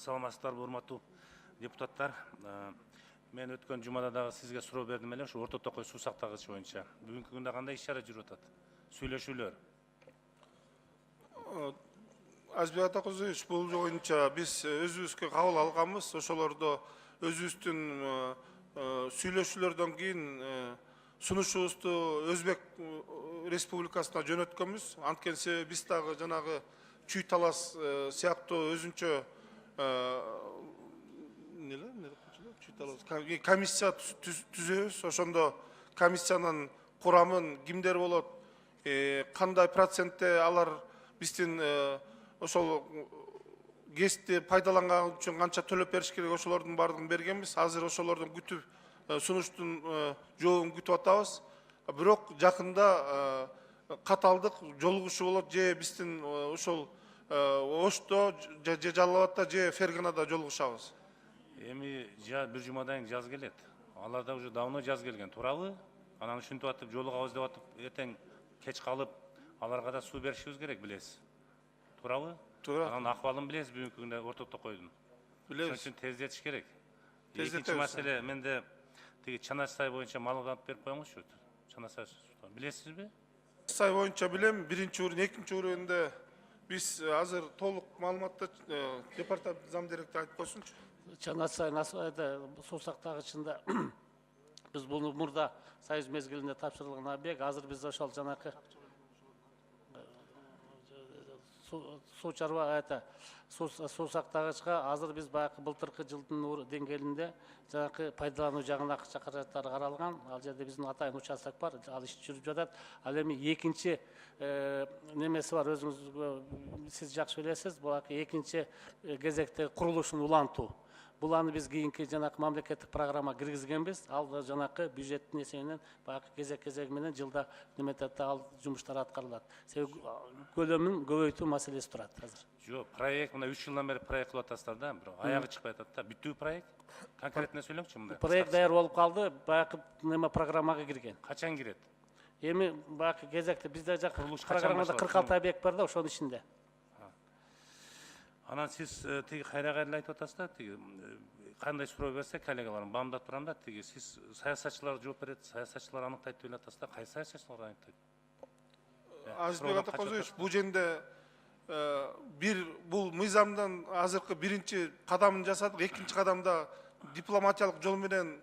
Саламатсыздарбы, урматтуу депутаттар. Мен өткөн жумада дагы сизге суроо бердим эле, ушу Орто Токой суу сактагыч боюнча. Бүгүнкү күндө кандай иш-чара жүрүп атат? Сүйлөшүүлөр. Азбек Атакозович, бул боюнча биз өзүбүзгө кабыл алганбыз. Ошолордо өзүбүздүн сүйлөшүүлөрдөн кийин сунушубузду Өзбек Республикасына жөнөткөнбүз. Анткени себеби биз дагы жанагы чүй талас сыяктуу өзүнчө комиссия түзөбүз. Ошондо комиссиянын курамын кимдер болот, кандай процентте алар биздин ошол гэсти пайдаланган үчүн канча төлөп бериш керек, ошолордун баардыгын бергенбиз. Азыр ошолордун күтүп сунуштун жообун күтүп атабыз. Бирок жакында каталдык жолугушуу болот, же биздин ошол Ошто, же Жалал Абадта, же Ферганада жолугушабыз. Эми бир жумадан жаз келет. Аларда уже давно жаз келген, туурабы? Анан ушинтип атып, жолугабыз деп атып, эртең кеч калып, аларга да суу беришибиз керек, билесиз. Туурабы? Туура. Анан акыбалын билесиз бүгүнкү күндө Орто Токойдун. Билебиз. Ошон үчүн тездетиш керек. Тездетебиз. Экинчи маселе, менде тиги Чанаш сай боюнча маалымат берип коюңузчу. Чанаш сай билесизби? Сай боюнча билем, биринчи урун, экинчи урунда биз азыр толук маалыматты департамент зам директор айтып койсунчу. Чанаш сай суу сактагычында биз буну мурда Союз мезгилинде тапшырылган объект. Азыр биз ошол жанакы суу чарба суу сактагычка азыр биз баягы былтыркы жылдын деңгээлинде жанакы пайдалануу жагына акча каражаттары каралган. Ал жерде биздин атайын участок бар, ал иш жүрүп жатат. Ал эми экинчи немеси бар, өзүңүз сиз жакшы билесиз, баягы экинчи кезекте курулушун улантуу. Бул аны биз кийинки жанакы мамлекеттик программа киргизгенбиз. Ал жанакы бюджеттин эсебинен баягы кезек менен жылда немететте ал жумуштар аткарылат. Себеби көлөмүн көбөйтүү маселеси турат азыр. Жок, проект мына 3 жылдан бери проект кылып атасыздар да, бирок аягы чыкпай атат да. Бүттү проект? Конкретно сөйлөңчү мында. Проект даяр болуп калды, баягы неме программага кирген. Качан кирет? Эми баягы кезекте бизде жак Курулуш качан программада башталат? 46 объект бар да, ошонун ичинде. Анан сиз тиги кайра-кайра айтып атасыз да, тиги кандай суроо берсе коллегаларым баамдап турам да, тиги сиз саясатчылар жооп берет, саясатчылар аныктайт деп атасыз да, кайсы саясатчылар аныктайт? Азбек Атакозович, бул жерде бул мыйзамдын азыркы биринчи кадамын жасадык, экинчи кадамда дипломатиялык жол менен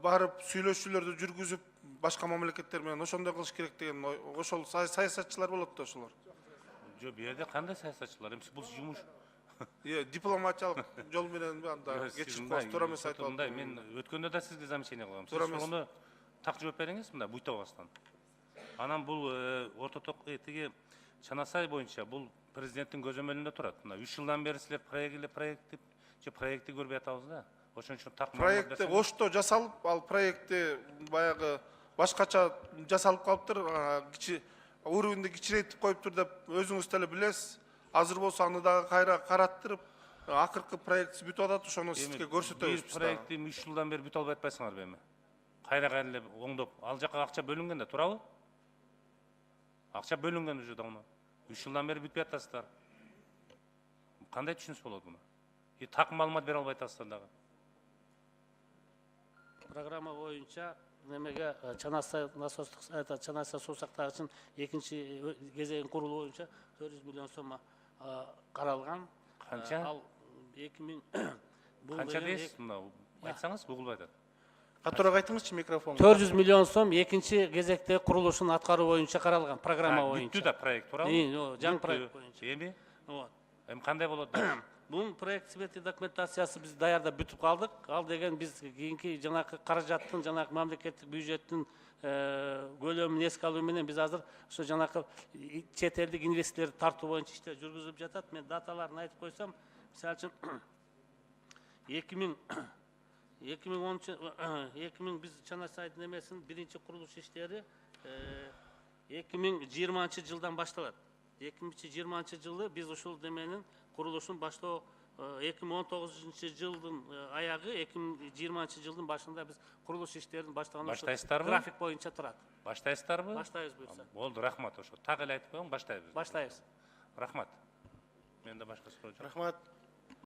барып сүйлөшүүлөрдү жүргүзүп, башка мамлекеттер менен ошондой кылыш керек деген ошол саясатчылар болот да ошолор. Жок, бу жерде кандай саясатчылар? Эми бул жумуш Дипломатиялык жол менен анда кечирип коюш, туура эмес айтып атам. Мен өткөндө да сизге замечание кылгам. Сиз ошону так жооп бериңиз, мында буйтабастан. Анан бул Орто Токой тиги Чанасай боюнча бул президенттин көзөмөлүндө турат. Мына 3 жылдан бери силер проектти көрбөй атабыз да. Ошон үчүн так проектти Ошто жасалып, ал проектти баягы башкача жасалып калыптыр, уровенди кичирейтип коюптур деп өзүңүз деле билесиз. Азыр болсо аны дагы кайра караттырып, акыркы проектти бүтүп атат, ошону сизге көрсөтөбүз. Бир проектти 3 жылдан бери бүтө албай атпайсыңарбы эми? Кайра-кайра эле оңдоп, ал жака акча бөлүнгөн да, туурабы? Акча бөлүнгөн уже давно. 3 жылдан бери бүтпөй атасыздар. Кандай түшүнүш болот муну? Так маалымат бере албай атасыздар дагы. Программа боюнча немеге Чанасай суу сактагычын экинчи кезегин куруу боюнча 400 миллион соммо каралган. Канча? Ал 2000 Канча дейсиз мына? Айтсаңыз, угулбай атат. Катуураак айтыңызчы микрофон. 400 миллион сом экинчи кезекте курулушун аткаруу боюнча каралган программа боюнча. Бүттү да проект, туурабы? Жаңы проект боюнча. Эми? Вот. Эми кандай болот? Бунун проект смети документациясы биз даярдап бүтүп калдык. Ал деген биз кийинки жанакы каражаттын, жанакы мамлекеттик бюджеттин көлөмүн эске алуу менен биз азыр ошо жанакы чет элдик инвесторлорду тартуу боюнча иштер жүргүзүлүп жатат. Мен даталарын айтып койсом, мисалы үчүн 2010 биз Чанасайдын немесин биринчи курулуш иштери 2020 жылдан башталат. 2020 жылы биз ушул неменин курулушун баштоо 2019 жылдын аягы 2020 жылдын башында биз курулуш иштерин баштаган график боюнча турат. Баштайсыздарбы? Баштайбыз буюрса. Болду, рахмат ошо. Так эле айтып коюң, баштайбыз. Баштайбыз. Рахмат. Менде башка суроо жок. Рахмат.